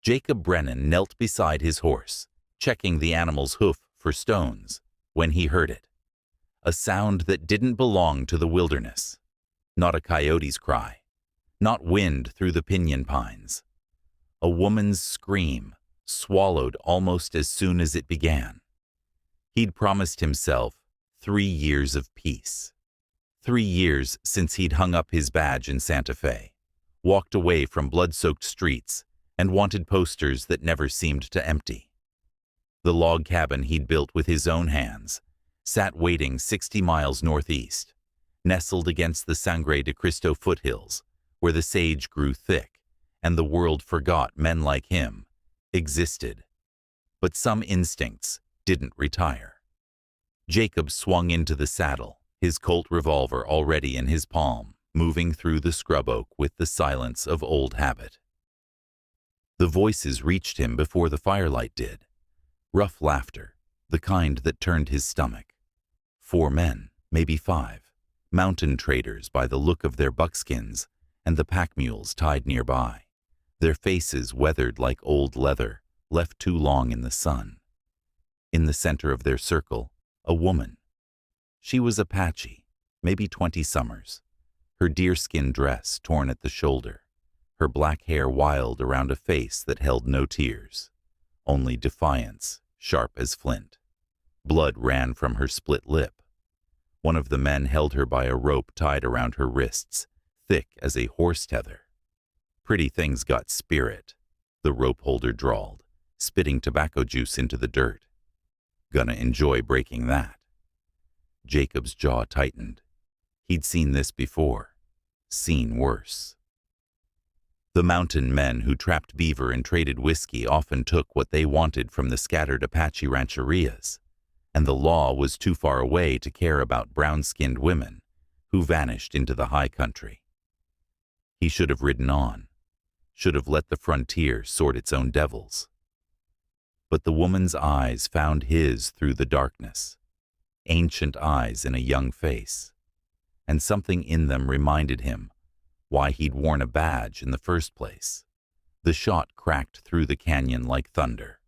Jacob Brennan knelt beside his horse, checking the animal's hoof for stones, when he heard it. A sound that didn't belong to the wilderness. Not a coyote's cry. Not wind through the pinyon pines. A woman's scream, swallowed almost as soon as it began. He'd promised himself 3 years of peace. 3 years since he'd hung up his badge in Santa Fe, walked away from blood-soaked streets, and wanted posters that never seemed to empty. The log cabin he'd built with his own hands sat waiting 60 miles northeast, nestled against the Sangre de Cristo foothills, where the sage grew thick, and the world forgot men like him existed. But some instincts didn't retire. Jacob swung into the saddle, his Colt revolver already in his palm, moving through the scrub oak with the silence of old habit. The voices reached him before the firelight did. Rough laughter, the kind that turned his stomach. 4 men, maybe 5, mountain traders by the look of their buckskins and the pack mules tied nearby, their faces weathered like old leather, left too long in the sun. In the center of their circle, a woman. She was Apache, maybe 20 summers, her deerskin dress torn at the shoulder, her black hair wild around a face that held no tears, only defiance, sharp as flint. Blood ran from her split lip. One of the men held her by a rope tied around her wrists, thick as a horse tether. Pretty things got spirit, the rope holder drawled, spitting tobacco juice into the dirt. Gonna enjoy breaking that. Jacob's jaw tightened. He'd seen this before, seen worse. The mountain men who trapped beaver and traded whiskey often took what they wanted from the scattered Apache rancherias, and the law was too far away to care about brown-skinned women who vanished into the high country. He should have ridden on, should have let the frontier sort its own devils. But the woman's eyes found his through the darkness, ancient eyes in a young face, and something in them reminded him why he'd worn a badge in the first place. The shot cracked through the canyon like thunder.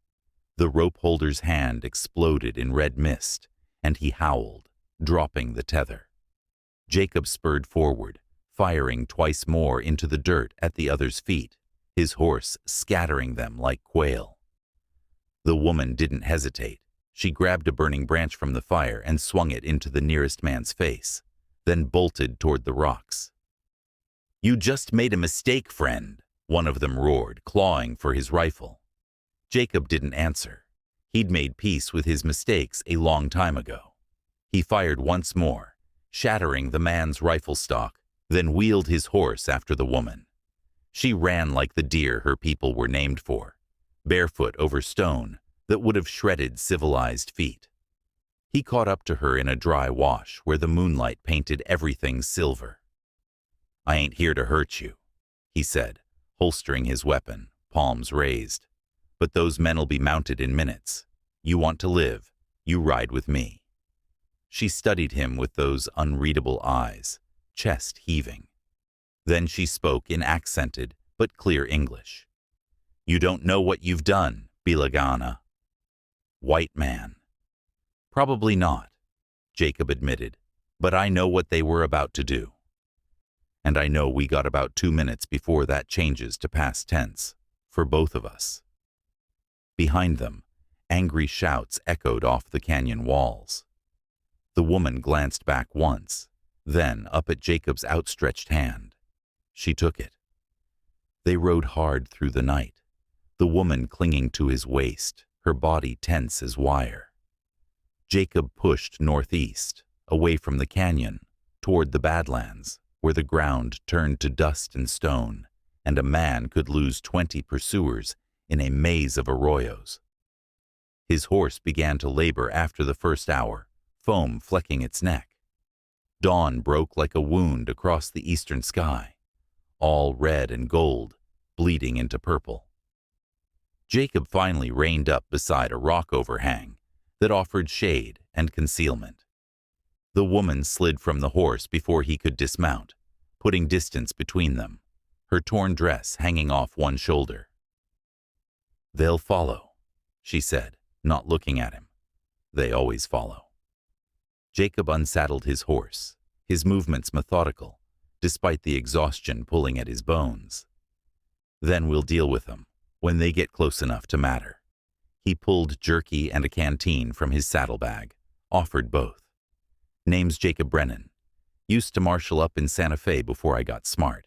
The rope holder's hand exploded in red mist, and he howled, dropping the tether. Jacob spurred forward, firing twice more into the dirt at the other's feet, his horse scattering them like quail. The woman didn't hesitate. She grabbed a burning branch from the fire and swung it into the nearest man's face, then bolted toward the rocks. "You just made a mistake, friend," one of them roared, clawing for his rifle. Jacob didn't answer. He'd made peace with his mistakes a long time ago. He fired once more, shattering the man's rifle stock, then wheeled his horse after the woman. She ran like the deer her people were named for, barefoot over stone that would have shredded civilized feet. He caught up to her in a dry wash where the moonlight painted everything silver. "I ain't here to hurt you," he said, holstering his weapon, palms raised. "But those men'll be mounted in minutes. You want to live, you ride with me." She studied him with those unreadable eyes, chest heaving. Then she spoke in accented but clear English. "You don't know what you've done, Bilagana." "White man." "Probably not," Jacob admitted, "but I know what they were about to do. And I know we got about 2 minutes before that changes to past tense, for both of us." Behind them, angry shouts echoed off the canyon walls. The woman glanced back once, then up at Jacob's outstretched hand. She took it. They rode hard through the night, the woman clinging to his waist, her body tense as wire. Jacob pushed northeast, away from the canyon, toward the Badlands, where the ground turned to dust and stone, and a man could lose 20 pursuers in a maze of arroyos. His horse began to labor after the first hour, foam flecking its neck. Dawn broke like a wound across the eastern sky, all red and gold, bleeding into purple. Jacob finally reined up beside a rock overhang that offered shade and concealment. The woman slid from the horse before he could dismount, putting distance between them, her torn dress hanging off one shoulder. "They'll follow," she said, not looking at him. "They always follow." Jacob unsaddled his horse, his movements methodical, despite the exhaustion pulling at his bones. "Then we'll deal with them, when they get close enough to matter." He pulled jerky and a canteen from his saddlebag, offered both. "Name's Jacob Brennan. Used to marshal up in Santa Fe before I got smart."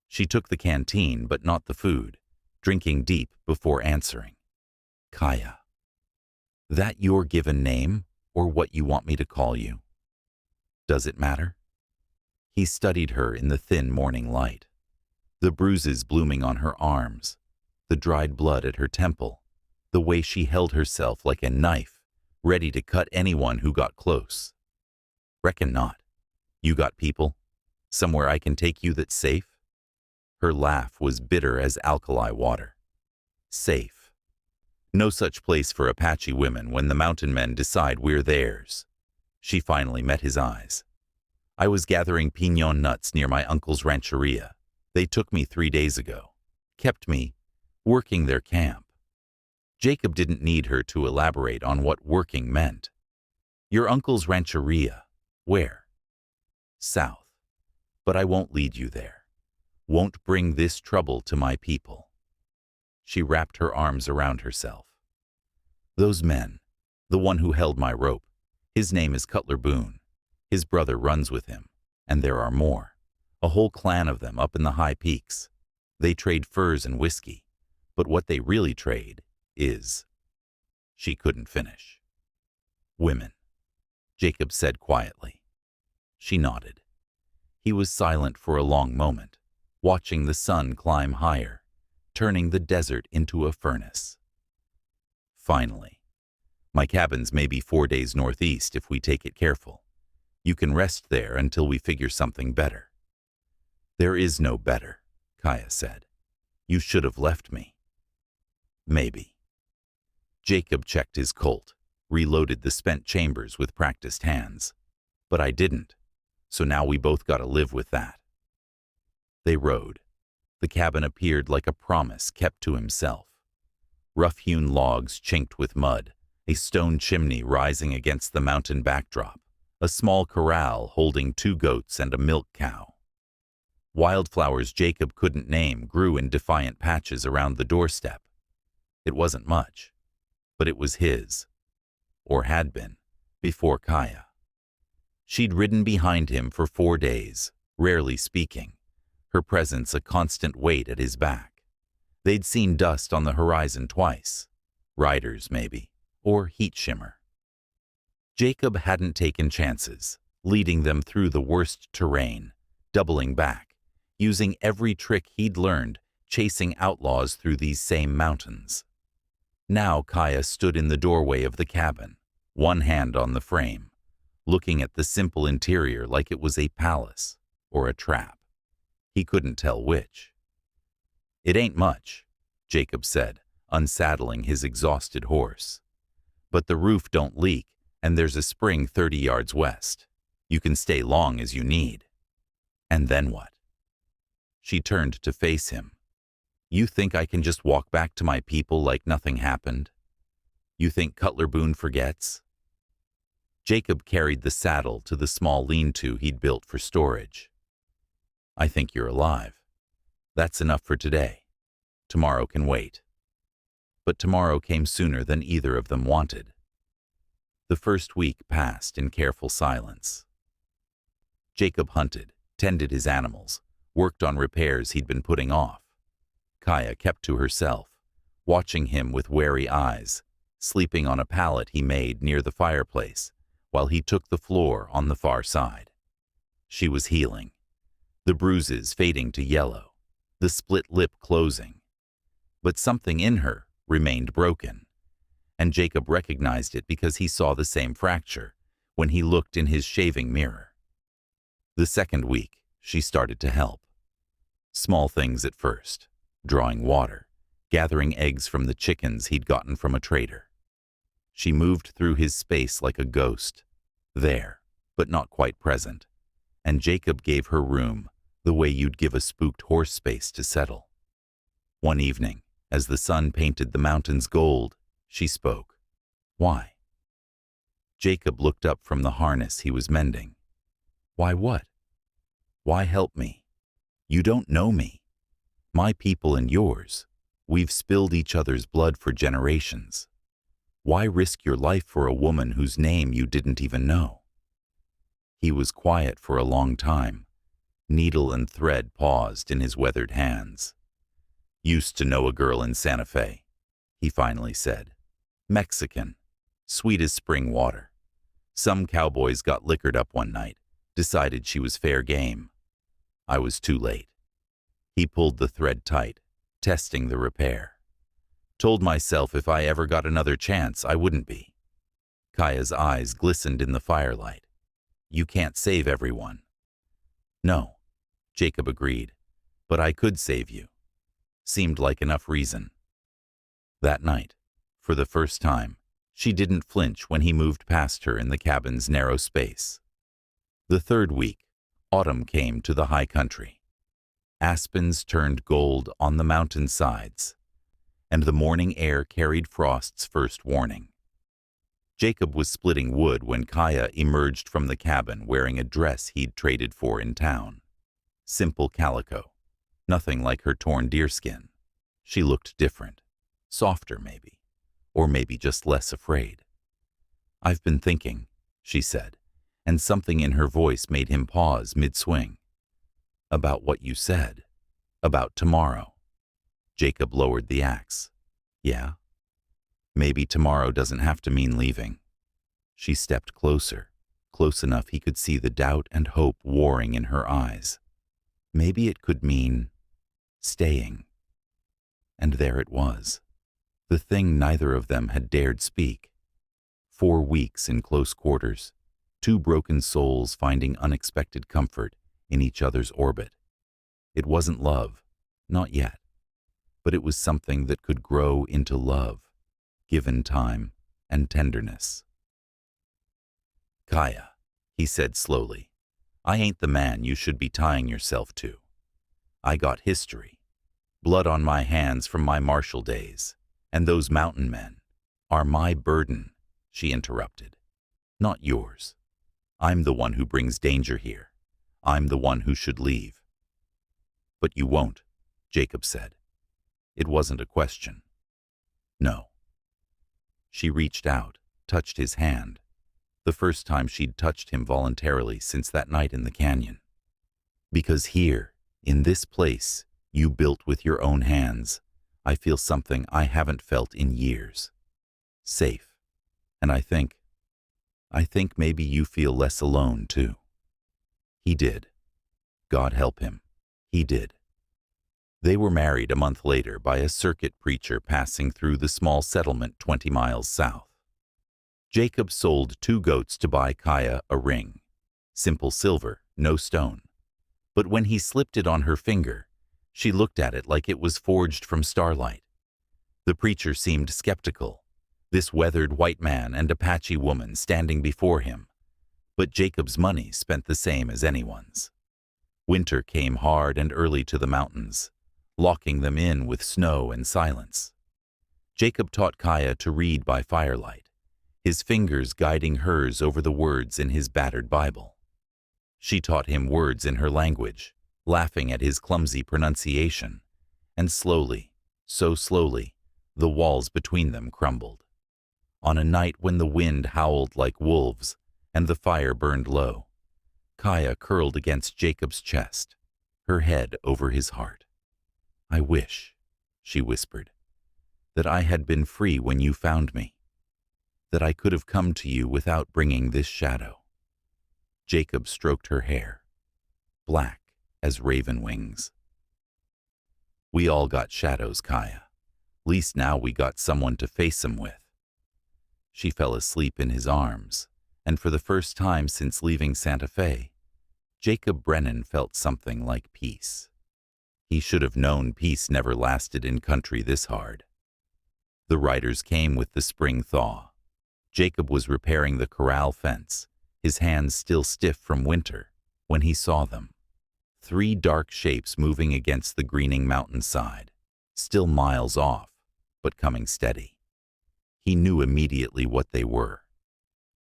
She took the canteen, but not the food, drinking deep before answering. "Kaya. That your given name, or what you want me to call you? Does it matter?" He studied her in the thin morning light. The bruises blooming on her arms, the dried blood at her temple, the way she held herself like a knife, ready to cut anyone who got close. "Reckon not. You got people? Somewhere I can take you that's safe?" Her laugh was bitter as alkali water. "Safe. No such place for Apache women when the mountain men decide we're theirs." She finally met his eyes. "I was gathering piñon nuts near my uncle's rancheria. They took me 3 days ago. Kept me working their camp." Jacob didn't need her to elaborate on what working meant. "Your uncle's rancheria. Where?" "South. But I won't lead you there. Won't bring this trouble to my people." She wrapped her arms around herself. "Those men, the one who held my rope, his name is Cutler Boone. His brother runs with him, and there are more. A whole clan of them up in the high peaks. They trade furs and whiskey, but what they really trade is—" She couldn't finish. "Women," Jacob said quietly. She nodded. He was silent for a long moment, watching the sun climb higher, turning the desert into a furnace. Finally, "My cabin's maybe 4 days northeast if we take it careful. You can rest there until we figure something better." "There is no better," Kaya said. "You should have left me." "Maybe." Jacob checked his Colt, reloaded the spent chambers with practiced hands. "But I didn't, so now we both gotta live with that." They rode. The cabin appeared like a promise kept to himself. Rough-hewn logs chinked with mud, a stone chimney rising against the mountain backdrop, a small corral holding 2 goats and a milk cow. Wildflowers Jacob couldn't name grew in defiant patches around the doorstep. It wasn't much, but it was his, or had been, before Kaya. She'd ridden behind him for 4 days, rarely speaking, her presence a constant weight at his back. They'd seen dust on the horizon twice, riders maybe, or heat shimmer. Jacob hadn't taken chances, leading them through the worst terrain, doubling back, using every trick he'd learned, chasing outlaws through these same mountains. Now Kaya stood in the doorway of the cabin, one hand on the frame, looking at the simple interior like it was a palace or a trap. He couldn't tell which. "It ain't much," Jacob said, unsaddling his exhausted horse. "But the roof don't leak, and there's a spring 30 yards west. You can stay long as you need." "And then what?" She turned to face him. "You think I can just walk back to my people like nothing happened? You think Cutler Boone forgets?" Jacob carried the saddle to the small lean-to he'd built for storage. "I think you're alive. That's enough for today. Tomorrow can wait." But tomorrow came sooner than either of them wanted. The first week passed in careful silence. Jacob hunted, tended his animals, worked on repairs he'd been putting off. Kaya kept to herself, watching him with wary eyes, sleeping on a pallet he made near the fireplace, while he took the floor on the far side. She was healing, the bruises fading to yellow, the split lip closing. But something in her remained broken, and Jacob recognized it because he saw the same fracture when he looked in his shaving mirror. The second week, she started to help. Small things at first, drawing water, gathering eggs from the chickens he'd gotten from a trader. She moved through his space like a ghost, there, but not quite present, and Jacob gave her room, the way you'd give a spooked horse space to settle. One evening, As the sun painted the mountains gold, she spoke. Why? Jacob looked up from the harness he was mending. Why what? Why help me? You don't know me. My people and yours. We've spilled each other's blood for generations. Why risk your life for a woman whose name you didn't even know? He was quiet for a long time. Needle and thread paused in his weathered hands. Used to know a girl in Santa Fe, he finally said. Mexican, sweet as spring water. Some cowboys got liquored up one night, decided she was fair game. I was too late. He pulled the thread tight, testing the repair. Told myself if I ever got another chance, I wouldn't be. Kaya's eyes glistened in the firelight. You can't save everyone. No, Jacob agreed, but I could save you. Seemed like enough reason. That night, for the first time, she didn't flinch when he moved past her in the cabin's narrow space. The third week, autumn came to the high country. Aspens turned gold on the mountain sides, and the morning air carried frost's first warning. Jacob was splitting wood when Kaya emerged from the cabin wearing a dress he'd traded for in town. Simple calico, nothing like her torn deerskin. She looked different, softer maybe, or maybe just less afraid. I've been thinking, she said, and something in her voice made him pause mid-swing. About what you said, about tomorrow. Jacob lowered the axe. Yeah? Maybe tomorrow doesn't have to mean leaving. She stepped closer, close enough he could see the doubt and hope warring in her eyes. Maybe it could mean staying. And there it was, the thing neither of them had dared speak. 4 weeks in close quarters, 2 broken souls finding unexpected comfort in each other's orbit. It wasn't love, not yet, but it was something that could grow into love, given time and tenderness. Kaya, he said slowly, I ain't the man you should be tying yourself to. I got history, blood on my hands from my martial days, and those mountain men are my burden, she interrupted, not yours. I'm the one who brings danger here. I'm the one who should leave. But you won't, Jacob said. It wasn't a question. No. She reached out, touched his hand, the first time she'd touched him voluntarily since that night in the canyon. Because here, in this place you built with your own hands, I feel something I haven't felt in years. Safe. And I think maybe you feel less alone, too. He did. God help him. He did. They were married a month later by a circuit preacher passing through the small settlement 20 miles south. Jacob sold 2 goats to buy Kaya a ring. Simple silver, no stone. But when he slipped it on her finger, she looked at it like it was forged from starlight. The preacher seemed skeptical, this weathered white man and Apache woman standing before him. But Jacob's money spent the same as anyone's. Winter came hard and early to the mountains, locking them in with snow and silence. Jacob taught Kaya to read by firelight, his fingers guiding hers over the words in his battered Bible. She taught him words in her language, laughing at his clumsy pronunciation, and slowly, so slowly, the walls between them crumbled. On a night when the wind howled like wolves and the fire burned low, Kaya curled against Jacob's chest, her head over his heart. I wish, she whispered, that I had been free when you found me, that I could have come to you without bringing this shadow. Jacob stroked her hair, black as raven wings. We all got shadows, Kaya. Least now we got someone to face 'em with. She fell asleep in his arms, and for the first time since leaving Santa Fe, Jacob Brennan felt something like peace. He should have known peace never lasted in country this hard. The riders came with the spring thaw. Jacob was repairing the corral fence, his hands still stiff from winter, when he saw them. 3 dark shapes moving against the greening mountainside. still miles off, but coming steady. He knew immediately what they were,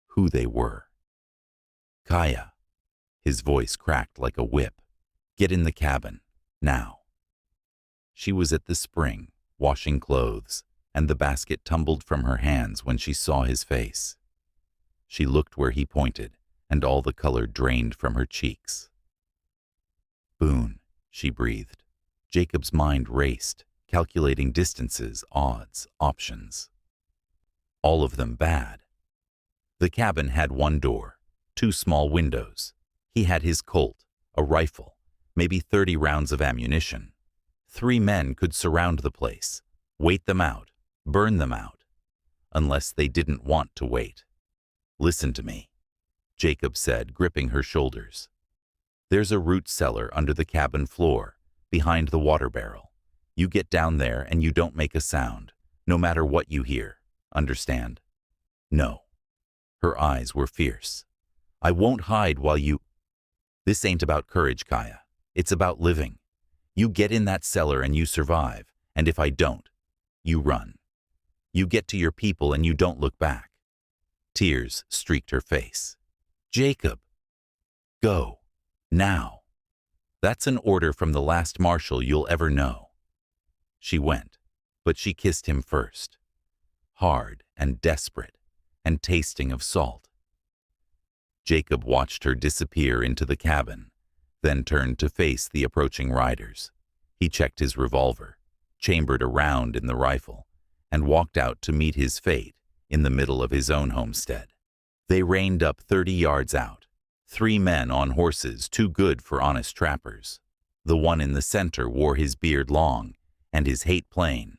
who they were. "Kaya," his voice cracked like a whip. "Get in the cabin, now." She was at the spring, washing clothes, and the basket tumbled from her hands when she saw his face. She looked where he pointed, and all the color drained from her cheeks. "Boone," she breathed. Jacob's mind raced, calculating distances, odds, options. All of them bad. The cabin had one door, 2 small windows. He had his Colt, a rifle, maybe 30 rounds of ammunition. 3 men could surround the place, wait them out, burn them out, unless they didn't want to wait. "Listen to me," Jacob said, gripping her shoulders. "There's a root cellar under the cabin floor, behind the water barrel. You get down there and you don't make a sound, no matter what you hear. Understand?" "No." Her eyes were fierce. "I won't hide while you—" "This ain't about courage, Kaya. It's about living. You get in that cellar and you survive, and if I don't, you run. You get to your people and you don't look back." Tears streaked her face. "Jacob, go. Now. That's an order from the last marshal you'll ever know." She went, but she kissed him first. Hard and desperate, and tasting of salt. Jacob watched her disappear into the cabin, then turned to face the approaching riders. He checked his revolver, chambered a round in the rifle, and walked out to meet his fate in the middle of his own homestead. They reined up 30 yards out, 3 men on horses too good for honest trappers. The one in the center wore his beard long and his hate plain,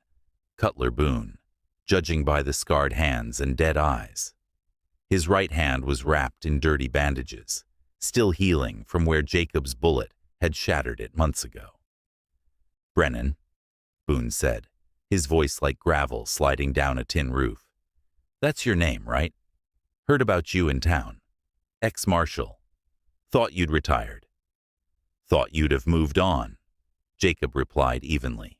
Cutler Boone, judging by the scarred hands and dead eyes. His right hand was wrapped in dirty bandages, still healing from where Jacob's bullet had shattered it months ago. "Brennan," Boone said, his voice like gravel sliding down a tin roof. "That's your name, right? Heard about you in town. Ex-marshal. Thought you'd retired." "Thought you'd have moved on," Jacob replied evenly.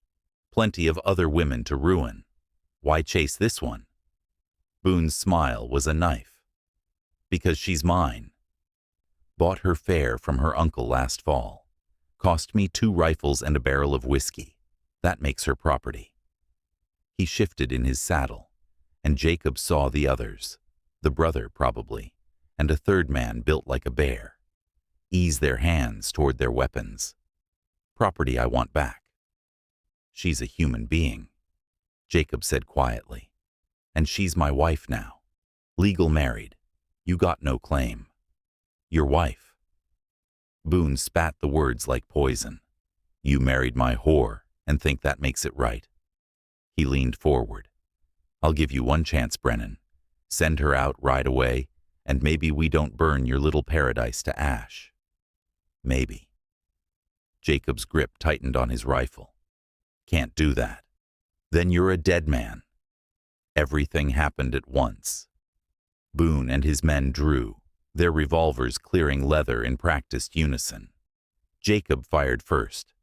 "Plenty of other women to ruin. Why chase this one?" Boone's smile was a knife. "Because she's mine. Bought her fair from her uncle last fall. Cost me 2 rifles and a barrel of whiskey. That makes her property." He shifted in his saddle, and Jacob saw the others, the brother probably, and a third man built like a bear, ease their hands toward their weapons. "Property I want back." "She's a human being," Jacob said quietly. "And she's my wife now. Legal married. You got no claim. Your wife." Boone spat the words like poison. "You married my whore and think that makes it right." He leaned forward. "I'll give you one chance, Brennan. Send her out right away, and maybe we don't burn your little paradise to ash." "Maybe." Jacob's grip tightened on his rifle. "Can't do that. Then you're a dead man." Everything happened at once. Boone and his men drew, their revolvers clearing leather in practiced unison. Jacob fired first.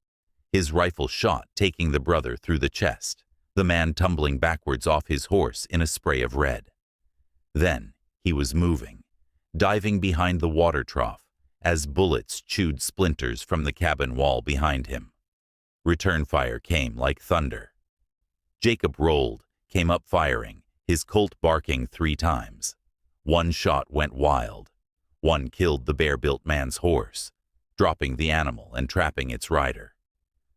His rifle shot, taking the brother through the chest, the man tumbling backwards off his horse in a spray of red. Then he was moving, diving behind the water trough as bullets chewed splinters from the cabin wall behind him. Return fire came like thunder. Jacob rolled, came up firing, his Colt barking 3 times. One shot went wild. One killed the bear-built man's horse, dropping the animal and trapping its rider.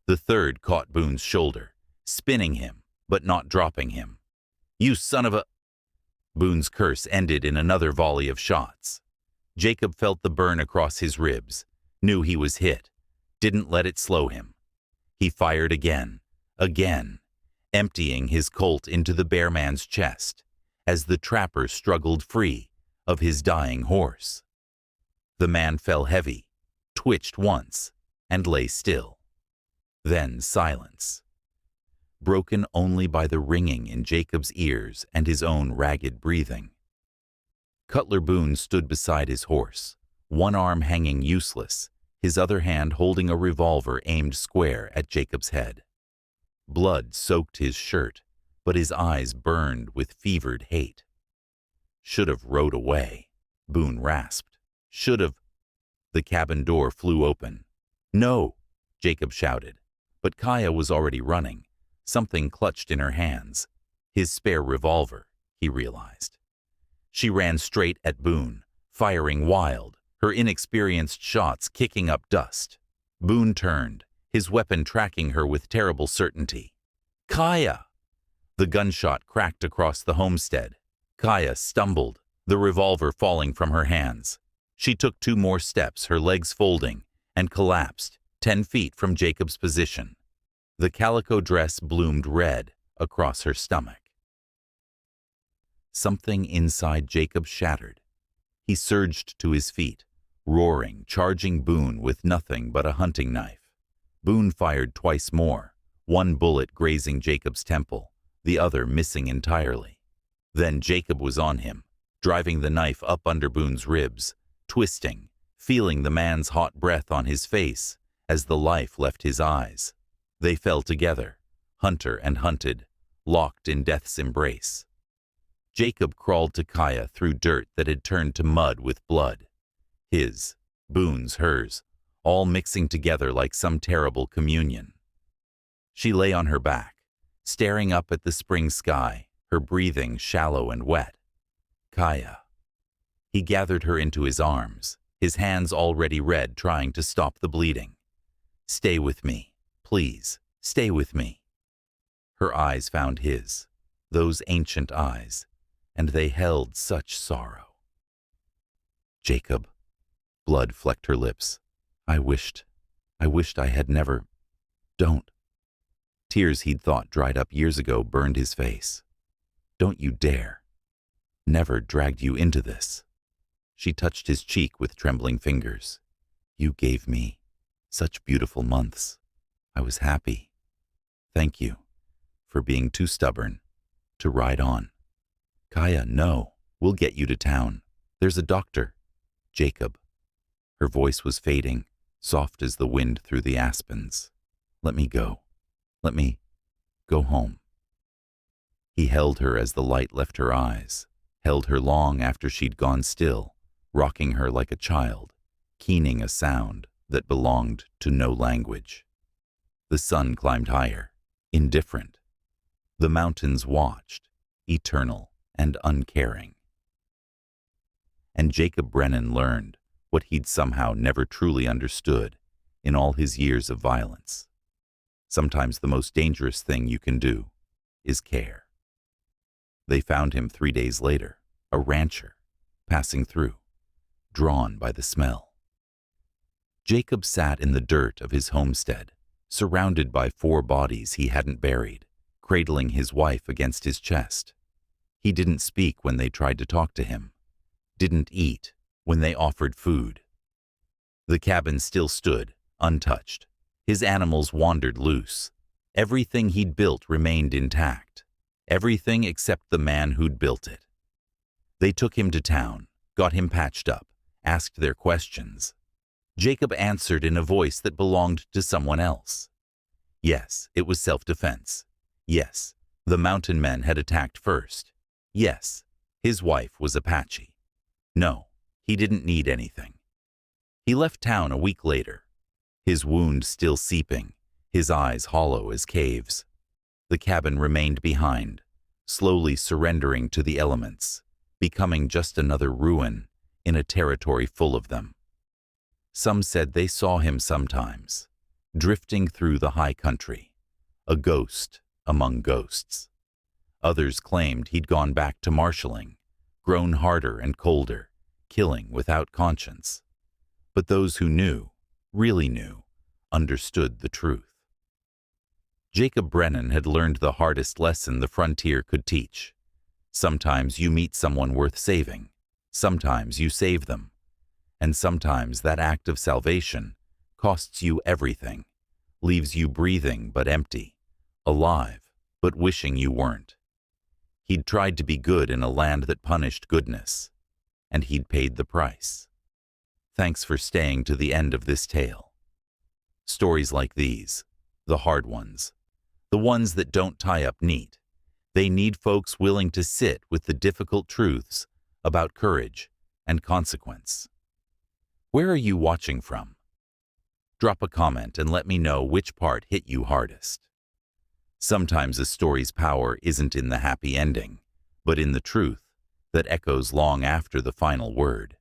The third caught Boone's shoulder, spinning him, but not dropping him. "You son of a—" Boone's curse ended in another volley of shots. Jacob felt the burn across his ribs, knew he was hit, didn't let it slow him. He fired again, emptying his Colt into the bear man's chest as the trapper struggled free of his dying horse. The man fell heavy, twitched once, and lay still. Then silence, broken only by the ringing in Jacob's ears and his own ragged breathing. Cutler Boone stood beside his horse, one arm hanging useless, his other hand holding a revolver aimed square at Jacob's head. Blood soaked his shirt, but his eyes burned with fevered hate. Should have rode away, Boone rasped. Should have. The cabin door flew open. No, Jacob shouted, but Kaya was already running, something clutched in her hands. His spare revolver, he realized. She ran straight at Boone, firing wild, her inexperienced shots kicking up dust. Boone turned, his weapon tracking her with terrible certainty. Kaya! The gunshot cracked across the homestead. Kaya stumbled, the revolver falling from her hands. She took 2 more steps, her legs folding, and collapsed, 10 feet from Jacob's position. The calico dress bloomed red across her stomach. Something inside Jacob shattered. He surged to his feet, roaring, charging Boone with nothing but a hunting knife. Boone fired twice more, 1 bullet grazing Jacob's temple, the other missing entirely. Then Jacob was on him, driving the knife up under Boone's ribs, twisting, feeling the man's hot breath on his face as the life left his eyes. They fell together, hunter and hunted, locked in death's embrace. Jacob crawled to Kaya through dirt that had turned to mud with blood. His, Boone's, hers, all mixing together like some terrible communion. She lay on her back, staring up at the spring sky, her breathing shallow and wet. Kaya. He gathered her into his arms, his hands already red, trying to stop the bleeding. Stay with me, please, stay with me. Her eyes found his, those ancient eyes, and they held such sorrow. Jacob. Blood flecked her lips. I wished I had never. Don't. Tears he'd thought dried up years ago burned his face. Don't you dare. Never dragged you into this. She touched his cheek with trembling fingers. You gave me such beautiful months. I was happy. Thank you for being too stubborn to ride on. Kaya, no, we'll get you to town. There's a doctor. Jacob. Her voice was fading, soft as the wind through the aspens. Let me go. Let me go home. He held her as the light left her eyes, held her long after she'd gone still, rocking her like a child, keening a sound that belonged to no language. The sun climbed higher, indifferent. The mountains watched, eternal and uncaring. And Jacob Brennan learned what he'd somehow never truly understood in all his years of violence. Sometimes the most dangerous thing you can do is care. They found him 3 days later, a rancher, passing through, drawn by the smell. Jacob sat in the dirt of his homestead, surrounded by 4 bodies he hadn't buried, cradling his wife against his chest. He didn't speak when they tried to talk to him, didn't eat when they offered food. The cabin still stood, untouched. His animals wandered loose. Everything he'd built remained intact. Everything except the man who'd built it. They took him to town, got him patched up, asked their questions. Jacob answered in a voice that belonged to someone else. Yes, it was self-defense. Yes, the mountain men had attacked first. Yes, his wife was Apache. No, he didn't need anything. He left town a week later, his wound still seeping, his eyes hollow as caves. The cabin remained behind, slowly surrendering to the elements, becoming just another ruin in a territory full of them. Some said they saw him sometimes, drifting through the high country, a ghost among ghosts. Others claimed he'd gone back to marshalling, grown harder and colder, killing without conscience. But those who knew, really knew, understood the truth. Jacob Brennan had learned the hardest lesson the frontier could teach. Sometimes you meet someone worth saving. Sometimes you save them. And sometimes that act of salvation costs you everything, leaves you breathing but empty, alive but wishing you weren't. He'd tried to be good in a land that punished goodness, and he'd paid the price. Thanks for staying to the end of this tale. Stories like these, the hard ones, the ones that don't tie up neat. They need folks willing to sit with the difficult truths about courage and consequence. Where are you watching from? Drop a comment and let me know which part hit you hardest. Sometimes a story's power isn't in the happy ending, but in the truth that echoes long after the final word.